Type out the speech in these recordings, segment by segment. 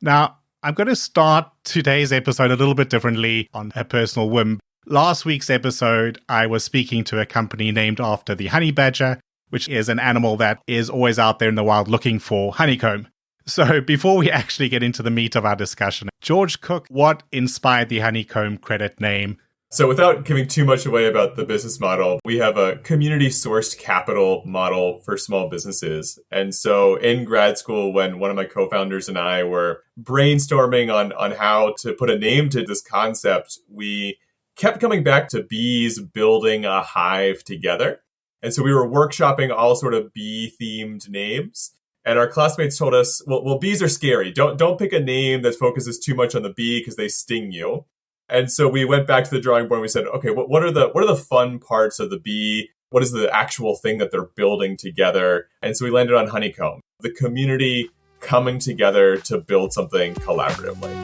Now, I'm going to start today's episode a little bit differently on a personal whim. Last week's episode, I was speaking to a company named after the honey badger, which is an animal that is always out there in the wild looking for honeycomb. So before we actually get into the meat of our discussion, George Cook, what inspired the Honeycomb Credit name? So without giving too much away about the business model, we have a community-sourced capital model for small businesses. And so in grad school, when one of my co-founders and I were brainstorming on how to put a name to this concept, we kept coming back to bees building a hive together. And so we were workshopping all sort of bee-themed names. And our classmates told us, well, bees are scary. Don't pick a name that focuses too much on the bee because they sting you. And so we went back to the drawing board and we said, okay, what are the fun parts of the bee? What is the actual thing that they're building together? And so we landed on honeycomb, the community coming together to build something collaboratively.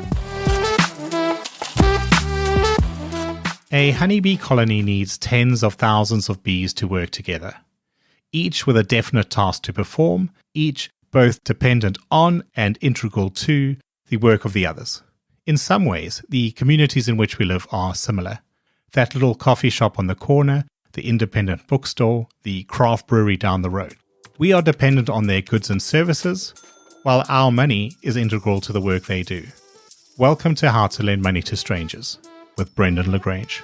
A honeybee colony needs tens of thousands of bees to work together, each with a definite task to perform, each both dependent on and integral to the work of the others. In some ways, the communities in which we live are similar. That little coffee shop on the corner, the independent bookstore, the craft brewery down the road. We are dependent on their goods and services, while our money is integral to the work they do. Welcome to How to Lend Money to Strangers with Brendan LaGrange.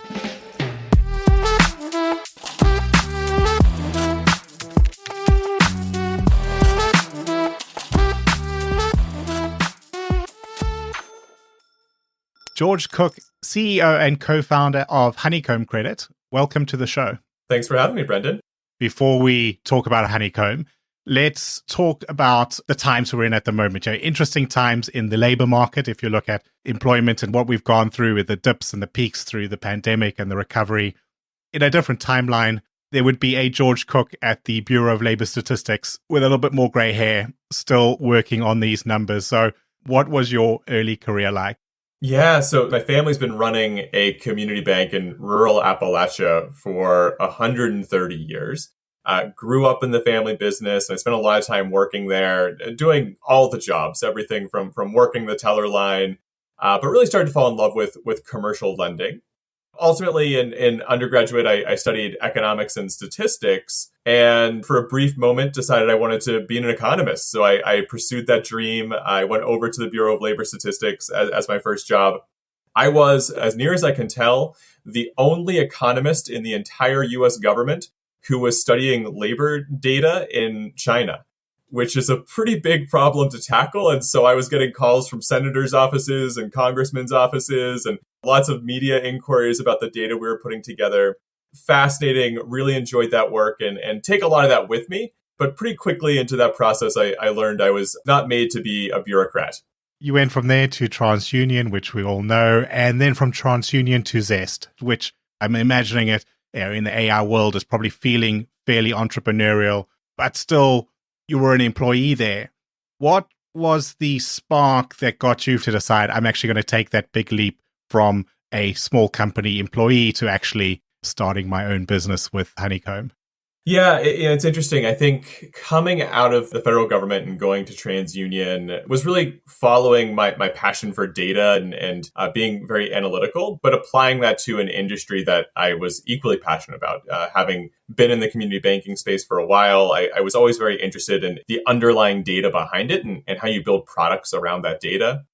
George Cook, CEO and co-founder of Honeycomb Credit. Welcome to the show. Thanks for having me, Brendan. Before we talk about Honeycomb, let's talk about the times we're in at the moment. Interesting times in the labor market. If you look at employment and what we've gone through with the dips and the peaks through the pandemic and the recovery, in a different timeline, there would be a George Cook at the Bureau of Labor Statistics with a little bit more gray hair, still working on these numbers. So what was your early career like? Yeah, so my family's been running a community bank in rural Appalachia for 130 years. Grew up in the family business, and I spent a lot of time working there, doing all the jobs, everything from working the teller line, but really started to fall in love with commercial lending. Ultimately, in undergraduate, I studied economics and statistics, and for a brief moment decided I wanted to be an economist. So I pursued that dream. I went over to the Bureau of Labor Statistics as my first job. I was, as near as I can tell, the only economist in the entire US government who was studying labor data in China, which is a pretty big problem to tackle. And so I was getting calls from senators' offices and congressmen's offices and lots of media inquiries about the data we were putting together. Fascinating, really enjoyed that work and take a lot of that with me. But pretty quickly into that process, I learned I was not made to be a bureaucrat. You went from there to TransUnion, which we all know, and then from TransUnion to Zest, which I'm imagining it in the AI world is probably feeling fairly entrepreneurial, but still you were an employee there. What was the spark that got you to decide I'm actually going to take that big leap from a small company employee to actually starting my own business with Honeycomb? Yeah, it's interesting. I think coming out of the federal government and going to TransUnion was really following my passion for data and being very analytical, but applying that to an industry that I was equally passionate about. Having been in the community banking space for a while, I was always very interested in the underlying data behind it and how you build products around that data.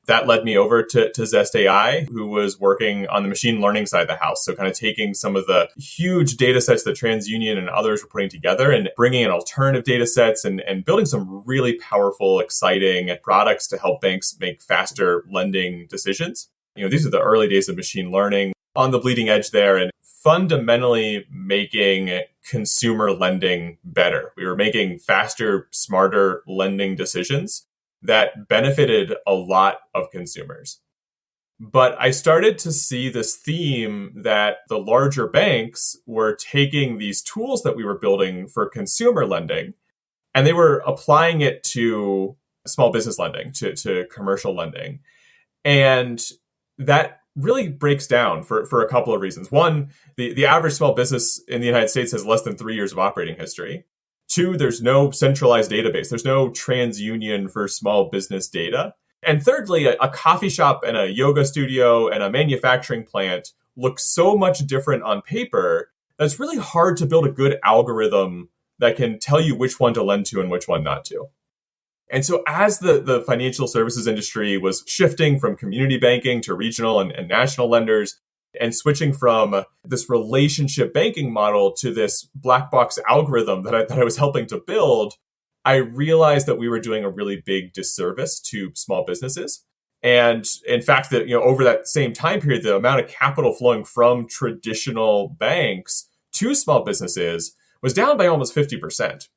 That led me over to Zest AI, who was working on the machine learning side of the house. So kind of taking some of the huge data sets that TransUnion and others were putting together and bringing in alternative data sets and building some really powerful, exciting products to help banks make faster lending decisions. These are the early days of machine learning on the bleeding edge there and fundamentally making consumer lending better. We were making faster, smarter lending decisions that benefited a lot of consumers. But I started to see this theme that the larger banks were taking these tools that we were building for consumer lending, and they were applying it to small business lending, to commercial lending. And that really breaks down for a couple of reasons. One, the average small business in the United States has less than 3 years of operating history. Two, there's no centralized database. There's no TransUnion for small business data. And thirdly, a coffee shop and a yoga studio and a manufacturing plant look so much different on paper that it's really hard to build a good algorithm that can tell you which one to lend to and which one not to. And so as the financial services industry was shifting from community banking to regional and national lenders and switching from this relationship banking model to this black box algorithm that I was helping to build, I realized that we were doing a really big disservice to small businesses. And in fact, that over that same time period, the amount of capital flowing from traditional banks to small businesses was down by almost 50%.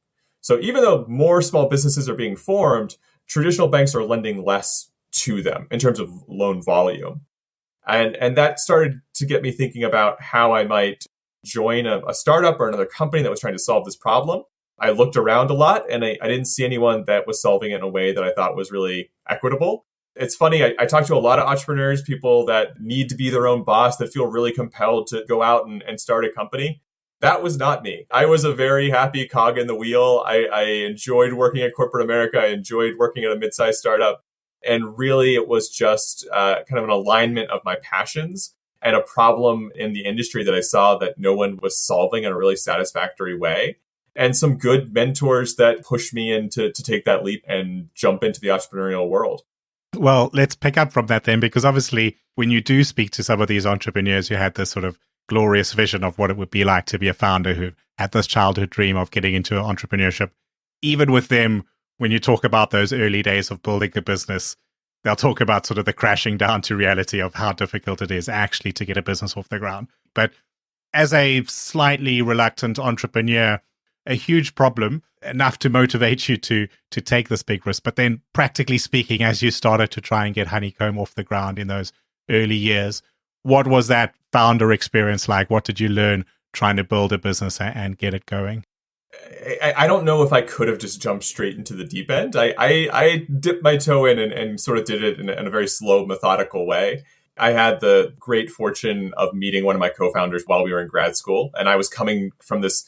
So even though more small businesses are being formed, traditional banks are lending less to them in terms of loan volume. And that started to get me thinking about how I might join a startup or another company that was trying to solve this problem. I looked around a lot and I didn't see anyone that was solving it in a way that I thought was really equitable. It's funny, I talk to a lot of entrepreneurs, people that need to be their own boss, that feel really compelled to go out and start a company. That was not me. I was a very happy cog in the wheel. I enjoyed working at corporate America. I enjoyed working at a mid-sized startup. And really, it was just kind of an alignment of my passions and a problem in the industry that I saw that no one was solving in a really satisfactory way. And some good mentors that pushed me to take that leap and jump into the entrepreneurial world. Well, let's pick up from that then, because obviously when you do speak to some of these entrepreneurs who had this sort of glorious vision of what it would be like to be a founder, who had this childhood dream of getting into entrepreneurship, even with them, when you talk about those early days of building a business, they'll talk about sort of the crashing down to reality of how difficult it is actually to get a business off the ground. But as a slightly reluctant entrepreneur, a huge problem, enough to motivate you to take this big risk. But then practically speaking, as you started to try and get Honeycomb off the ground in those early years, what was that founder experience like? What did you learn trying to build a business and get it going? I don't know if I could have just jumped straight into the deep end. I dipped my toe in and sort of did it in a very slow, methodical way. I had the great fortune of meeting one of my co-founders while we were in grad school. And I was coming from this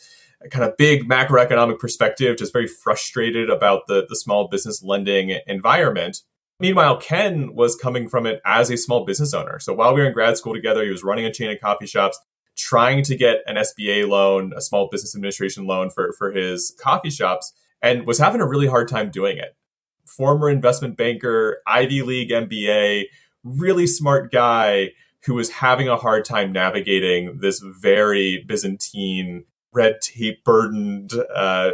kind of big macroeconomic perspective, just very frustrated about the small business lending environment. Meanwhile, Ken was coming from it as a small business owner. So while we were in grad school together, he was running a chain of coffee shops, trying to get an SBA loan, a small business administration loan for his coffee shops, and was having a really hard time doing it. Former investment banker, Ivy League MBA, really smart guy who was having a hard time navigating this very Byzantine, red tape burdened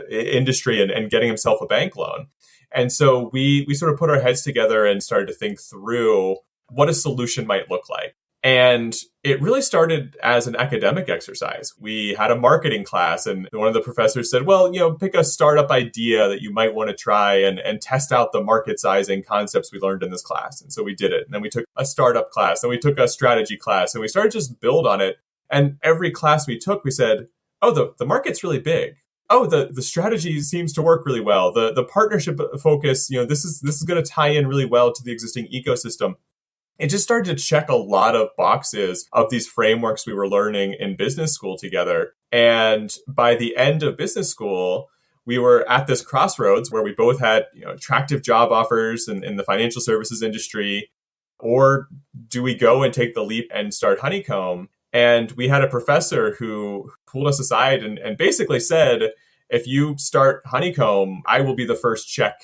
industry and getting himself a bank loan. And so we sort of put our heads together and started to think through what a solution might look like. And it really started as an academic exercise. We had a marketing class, and one of the professors said, well, pick a startup idea that you might want to try and test out the market sizing concepts we learned in this class. And so we did it. And then we took a startup class, and we took a strategy class, and we started to just build on it. And every class we took, we said, oh, the market's really big. Oh, the strategy seems to work really well. The partnership focus, this is going to tie in really well to the existing ecosystem. It just started to check a lot of boxes of these frameworks we were learning in business school together. And by the end of business school, we were at this crossroads where we both had attractive job offers in the financial services industry. Or do we go and take the leap and start Honeycomb? And we had a professor who pulled us aside and basically said, if you start Honeycomb, I will be the first check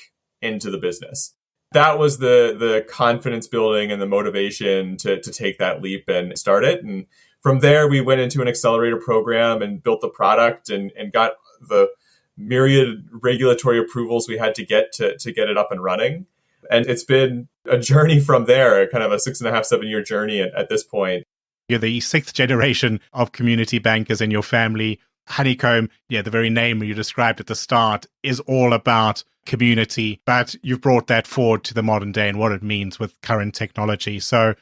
into the business. That was the confidence building and the motivation to take that leap and start it. And from there, we went into an accelerator program and built the product and got the myriad regulatory approvals we had to get it up and running. And it's been a journey from there, kind of a 6.5-7 year journey at this point. You're the sixth generation of community bankers in your family. Honeycomb, the very name you described at the start, is all about community, but you've brought that forward to the modern day and what it means with current technology. So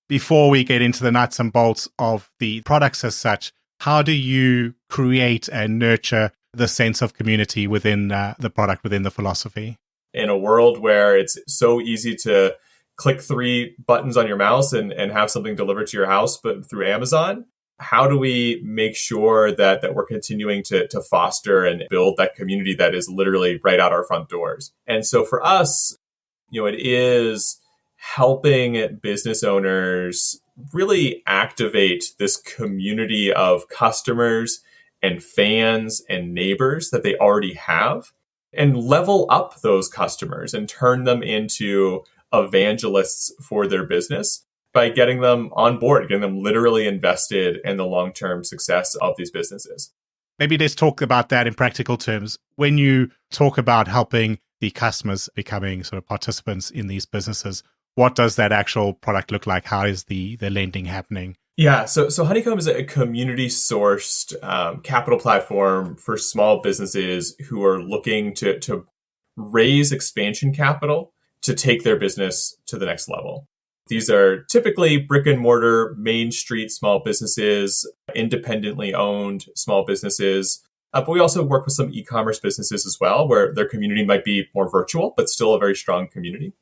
before we get into the nuts and bolts of the products as such, how do you create and nurture the sense of community within the product, within the philosophy? In a world where it's so easy to click 3 buttons on your mouse and have something delivered to your house, but through Amazon, how do we make sure that we're continuing to foster and build that community that is literally right out our front doors? And so for us, it is helping business owners really activate this community of customers and fans and neighbors that they already have, and level up those customers and turn them into evangelists for their business by getting them on board, getting them literally invested in the long-term success of these businesses. Maybe let's talk about that in practical terms. When you talk about helping the customers becoming sort of participants in these businesses, what does that actual product look like? How is the lending happening? Yeah, so Honeycomb is a community-sourced capital platform for small businesses who are looking to raise expansion capital to take their business to the next level. These are typically brick and mortar, main street small businesses, independently owned small businesses. But we also work with some e-commerce businesses as well, where their community might be more virtual, but still a very strong community.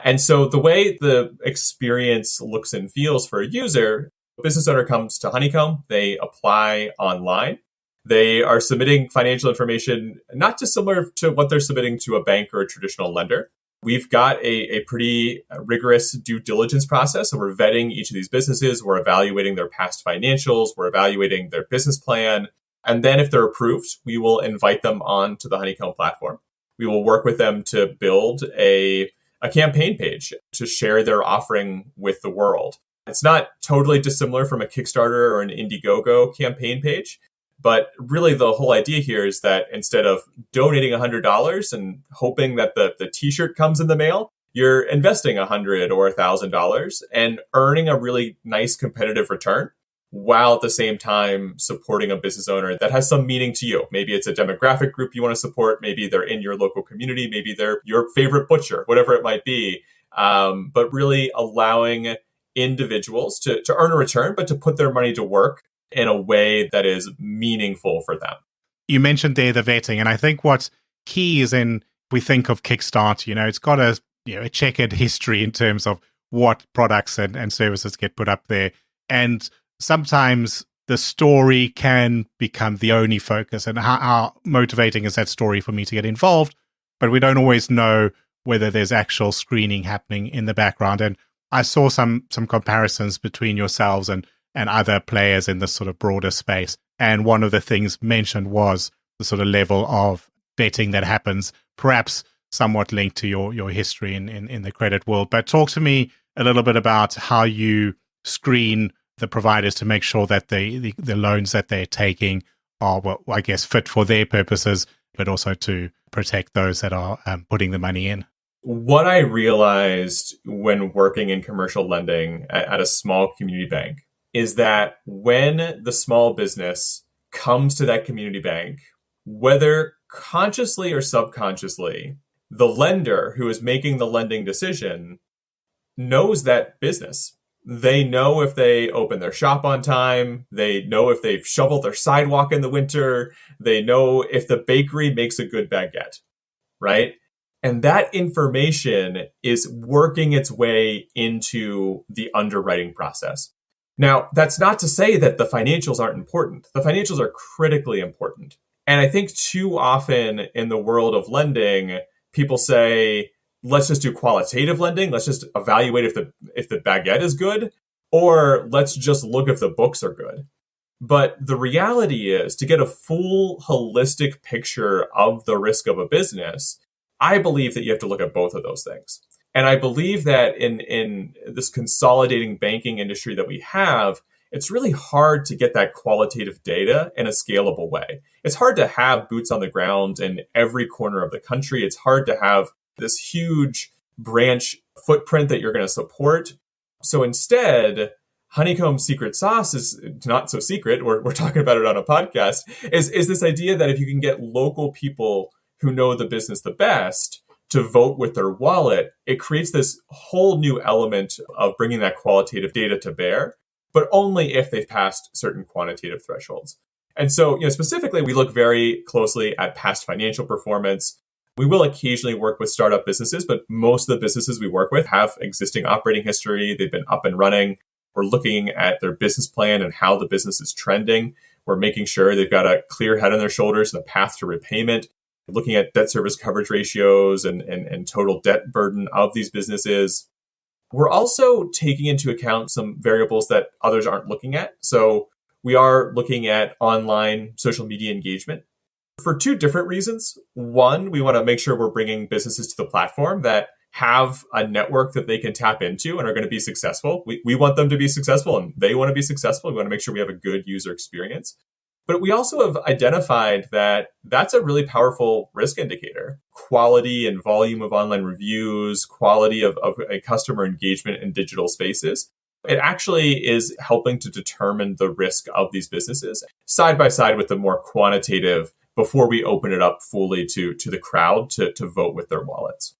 And so the way the experience looks and feels for a user, a business owner comes to Honeycomb, they apply online. They are submitting financial information, not dissimilar to what they're submitting to a bank or a traditional lender. We've got a pretty rigorous due diligence process. So we're vetting each of these businesses. We're evaluating their past financials. We're evaluating their business plan. And then if they're approved, we will invite them onto the Honeycomb platform. We will work with them to build a campaign page to share their offering with the world. It's not totally dissimilar from a Kickstarter or an Indiegogo campaign page. But really, the whole idea here is that instead of donating $100 and hoping that the t-shirt comes in the mail, you're investing $100 or $1,000 and earning a really nice competitive return, while at the same time supporting a business owner that has some meaning to you. Maybe it's a demographic group you want to support. Maybe they're in your local community. Maybe they're your favorite butcher, whatever it might be. But really allowing individuals to earn a return, but to put their money to work in a way that is meaningful for them. You mentioned there the vetting, and I think what's key is we think of Kickstarter, it's got a checkered history in terms of what products and services get put up there. And sometimes the story can become the only focus, and how motivating is that story for me to get involved? But we don't always know whether there's actual screening happening in the background. And I saw some comparisons between yourselves and other players in this sort of broader space. And one of the things mentioned was the sort of level of vetting that happens, perhaps somewhat linked to your history in the credit world. But talk to me a little bit about how you screen the providers to make sure that the loans that they're taking are, well, I guess, fit for their purposes, but also to protect those that are putting the money in. What I realized when working in commercial lending at a small community bank is that when the small business comes to that community bank, whether consciously or subconsciously, the lender who is making the lending decision knows that business. They know if they open their shop on time. They know if they've shoveled their sidewalk in the winter. They know if the bakery makes a good baguette, right? And that information is working its way into the underwriting process. Now, that's not to say that the financials aren't important. The financials are critically important. And I think too often in the world of lending, people say, let's just do qualitative lending. Let's just evaluate if the baguette is good, or let's just look if the books are good. But the reality is, to get a full holistic picture of the risk of a business, I believe that you have to look at both of those things. And I believe that in this consolidating banking industry that we have, it's really hard to get that qualitative data in a scalable way. It's hard to have boots on the ground in every corner of the country. It's hard to have this huge branch footprint that you're going to support. So instead, Honeycomb's secret sauce is not so secret. We're talking about it on a podcast, is this idea that if you can get local people who know the business the best to vote with their wallet, it creates this whole new element of bringing that qualitative data to bear, but only if they've passed certain quantitative thresholds. And so, specifically, we look very closely at past financial performance. We will occasionally work with startup businesses, but most of the businesses we work with have existing operating history. They've been up and running. We're looking at their business plan and how the business is trending. We're making sure they've got a clear head on their shoulders and a path to repayment. Looking at debt service coverage ratios and total debt burden of these businesses. We're also taking into account some variables that others aren't looking at. So we are looking at online social media engagement for two different reasons. One, we want to make sure we're bringing businesses to the platform that have a network that they can tap into and are going to be successful. We want them to be successful and they want to be successful. We want to make sure we have a good user experience. But we also have identified that that's a really powerful risk indicator. Quality and volume of online reviews, quality of a customer engagement in digital spaces. It actually is helping to determine the risk of these businesses side by side with the more quantitative before we open it up fully to the crowd to vote with their wallets.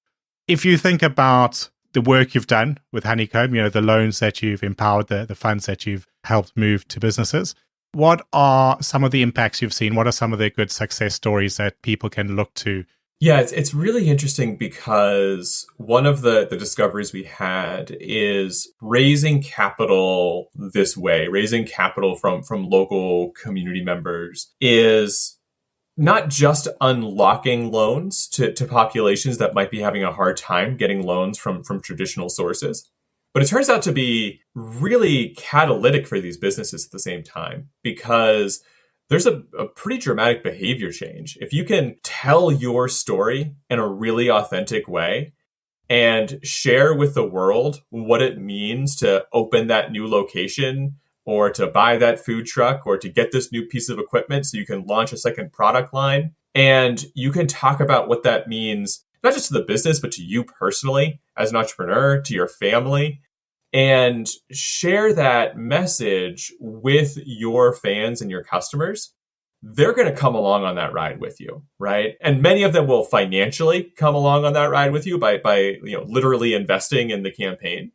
If you think about the work you've done with Honeycomb, the loans that you've empowered, the funds that you've helped move to businesses, what are some of the impacts you've seen? What are some of the good success stories that people can look to? Yeah, it's really interesting because one of the discoveries we had is raising capital this way, raising capital from local community members is not just unlocking loans to populations that might be having a hard time getting loans from traditional sources. But it turns out to be really catalytic for these businesses at the same time because there's a pretty dramatic behavior change. If you can tell your story in a really authentic way and share with the world what it means to open that new location or to buy that food truck or to get this new piece of equipment so you can launch a second product line, and you can talk about what that means, not just to the business, but to you personally as an entrepreneur, to your family, and share that message with your fans and your customers, they're going to come along on that ride with you, right? And many of them will financially come along on that ride with you by literally investing in the campaign.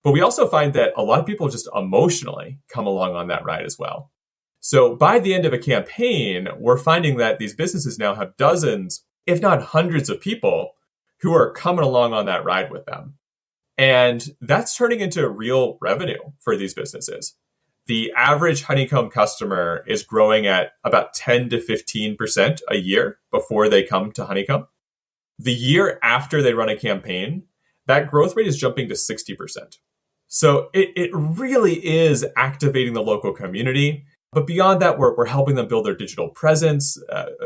But we also find that a lot of people just emotionally come along on that ride as well. So by the end of a campaign, we're finding that these businesses now have dozens, if not hundreds of people who are coming along on that ride with them. And that's turning into real revenue for these businesses. The average Honeycomb customer is growing at about 10 to 15% a year before they come to Honeycomb. The year after they run a campaign, that growth rate is jumping to 60%. So it really is activating the local community. But beyond that, we're helping them build their digital presence.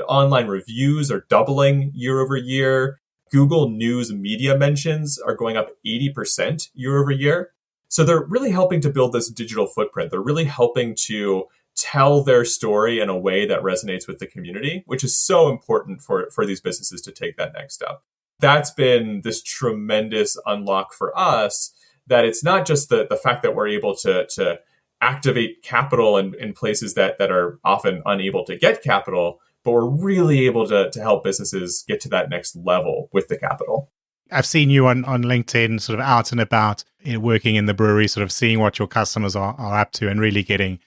Online reviews are doubling year over year. Google News media mentions are going up 80% year over year. So they're really helping to build this digital footprint. They're really helping to tell their story in a way that resonates with the community, which is so important for these businesses to take that next step. That's been this tremendous unlock for us, that it's not just the fact that we're able to activate capital in places that are often unable to get capital, but we're really able to help businesses get to that next level with the capital. I've seen you on LinkedIn sort of out and about, working in the brewery, sort of seeing what your customers are up to and really getting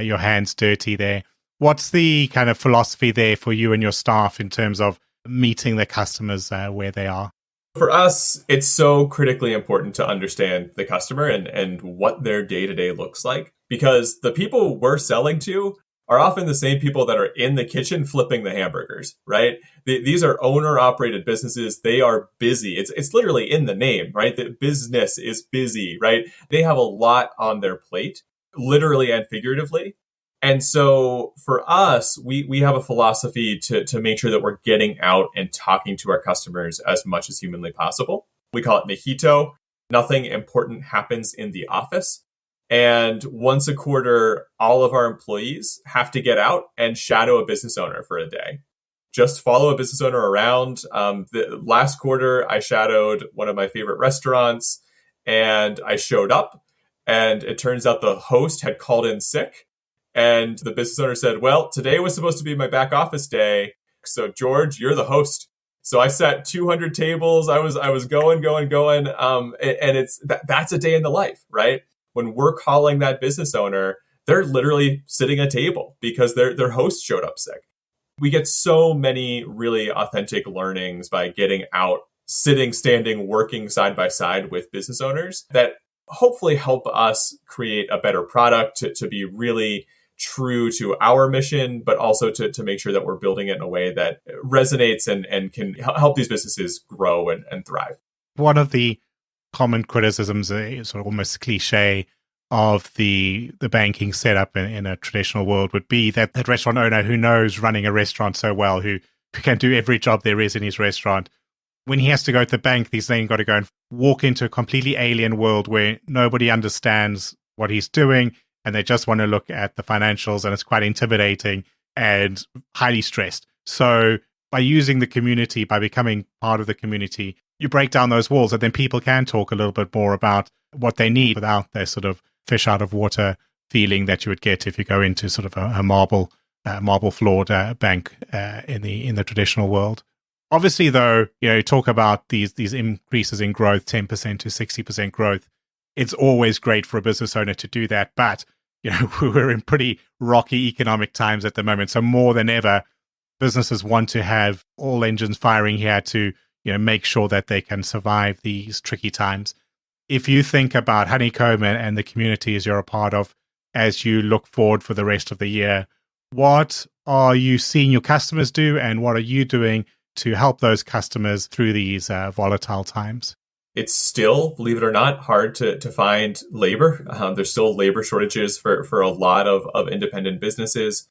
your hands dirty there. What's the kind of philosophy there for you and your staff in terms of meeting the customers where they are? For us, it's so critically important to understand the customer and what their day-to-day looks like, because the people we're selling to are often the same people that are in the kitchen flipping the hamburgers, right? These are owner-operated businesses. They are busy. It's literally in the name, right? The business is busy, right? They have a lot on their plate, literally and figuratively. And so for us, we have a philosophy to make sure that we're getting out and talking to our customers as much as humanly possible. We call it Mojito. Nothing important happens in the office. And once a quarter, all of our employees have to get out and shadow a business owner for a day. Just follow a business owner around. The last quarter, I shadowed one of my favorite restaurants, and I showed up, and it turns out the host had called in sick. And the business owner said, well, today was supposed to be my back office day. So George, you're the host. So I sat 200 tables. I was going. And that's a day in the life, right? When we're calling that business owner, they're literally sitting at a table because their host showed up sick. We get so many really authentic learnings by getting out, sitting, standing, working side by side with business owners that hopefully help us create a better product to be really true to our mission, but also to make sure that we're building it in a way that resonates and can help these businesses grow and thrive. One of the common criticisms, sort of almost cliche, of the banking setup in a traditional world would be that restaurant owner who knows running a restaurant so well, who can do every job there is in his restaurant, when he has to go to the bank, he's then got to go and walk into a completely alien world where nobody understands what he's doing, and they just want to look at the financials, and it's quite intimidating and highly stressed. So by using the community, by becoming part of the community, you break down those walls, and then people can talk a little bit more about what they need without their sort of fish out of water feeling that you would get if you go into sort of a marble floored bank in the traditional world. Obviously, though, you talk about these increases in growth, 10% to 60% growth. It's always great for a business owner to do that, but we're in pretty rocky economic times at the moment. So more than ever, businesses want to have all engines firing here to make sure that they can survive these tricky times. If you think about Honeycomb and the communities you're a part of as you look forward for the rest of the year, what are you seeing your customers do, and what are you doing to help those customers through these volatile times? It's still, believe it or not, hard to find labor. There's still labor shortages for a lot of independent businesses.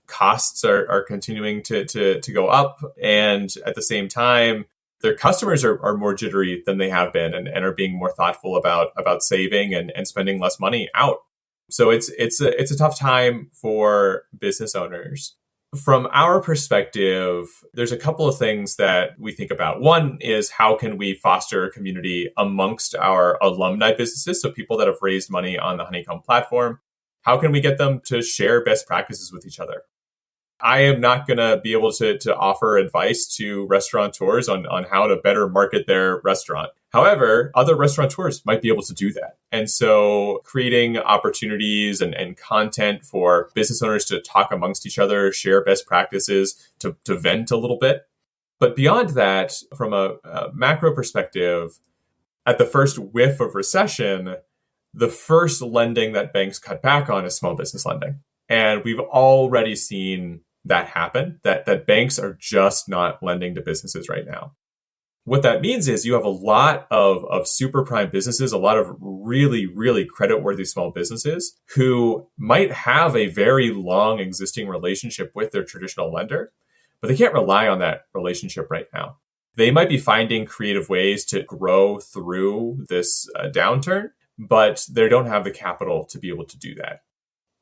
Costs are continuing to go up. And at the same time, their customers are more jittery than they have been and are being more thoughtful about saving and spending less money out. So it's a tough time for business owners. From our perspective, there's a couple of things that we think about. One is, how can we foster a community amongst our alumni businesses, so people that have raised money on the Honeycomb platform? How can we get them to share best practices with each other? I am not going to be able to offer advice to restaurateurs on how to better market their restaurant. However, other restaurateurs might be able to do that. And so creating opportunities and content for business owners to talk amongst each other, share best practices, to vent a little bit. But beyond that, from a macro perspective, at the first whiff of recession, the first lending that banks cut back on is small business lending. And we've already seen that happen, that banks are just not lending to businesses right now. What that means is you have a lot of super prime businesses, a lot of really, really creditworthy small businesses who might have a very long existing relationship with their traditional lender, but they can't rely on that relationship right now. They might be finding creative ways to grow through this downturn, but they don't have the capital to be able to do that.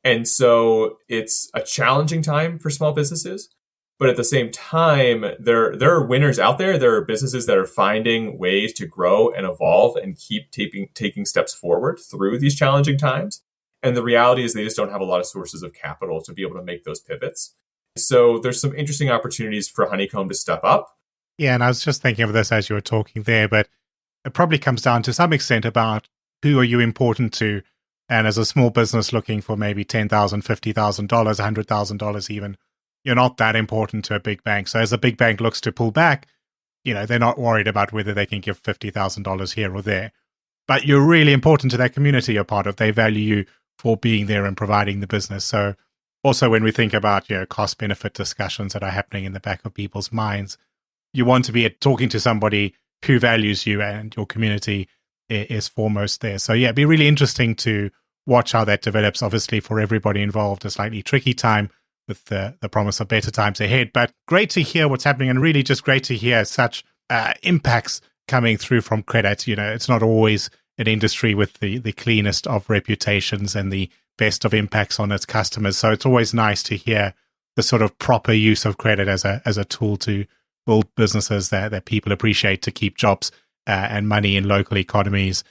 And so it's a challenging time for small businesses. But at the same time, there are winners out there. There are businesses that are finding ways to grow and evolve and keep taking steps forward through these challenging times. And the reality is they just don't have a lot of sources of capital to be able to make those pivots. So there's some interesting opportunities for Honeycomb to step up. Yeah, and I was just thinking of this as you were talking there, but it probably comes down to some extent about who are you important to. And as a small business looking for maybe $10,000, $50,000, $100,000 even, you're not that important to a big bank. So as a big bank looks to pull back, they're not worried about whether they can give $50,000 here or there. But you're really important to that community you're part of. They value you for being there and providing the business. So also when we think about cost-benefit discussions that are happening in the back of people's minds, you want to be talking to somebody who values you, and your community is foremost there. So it'd be really interesting to watch how that develops. Obviously, for everybody involved, a slightly tricky time with the promise of better times ahead. But great to hear what's happening, and really just great to hear such impacts coming through from credit. It's not always an industry with the cleanest of reputations and the best of impacts on its customers. So it's always nice to hear the sort of proper use of credit as a tool to build businesses that people appreciate, to keep jobs and money in local economies.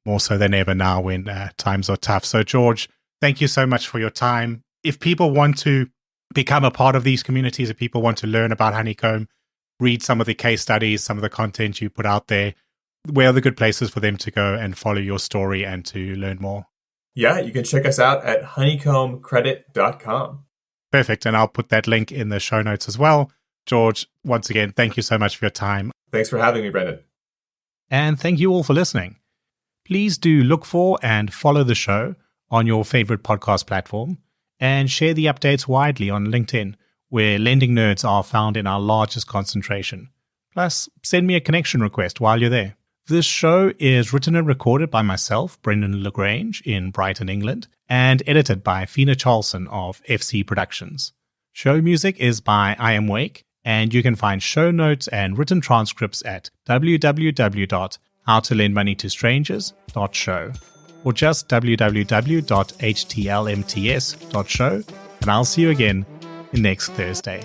More so than ever now when times are tough. So George, thank you so much for your time. If people want to become a part of these communities, if people want to learn about Honeycomb, read some of the case studies, some of the content you put out there, where are the good places for them to go and follow your story and to learn more? Yeah, you can check us out at honeycombcredit.com. Perfect. And I'll put that link in the show notes as well. George, once again, thank you so much for your time. Thanks for having me, Brendan. And thank you all for listening. Please do look for and follow the show on your favorite podcast platform, and share the updates widely on LinkedIn, where lending nerds are found in our largest concentration. Plus, send me a connection request while you're there. This show is written and recorded by myself, Brendan LaGrange, in Brighton, England, and edited by Fina Charlson of FC Productions. Show music is by I Am Wake, and you can find show notes and written transcripts at www.howtolendmoneytostrangers.show or just www.htlmts.show, and I'll see you again next Thursday.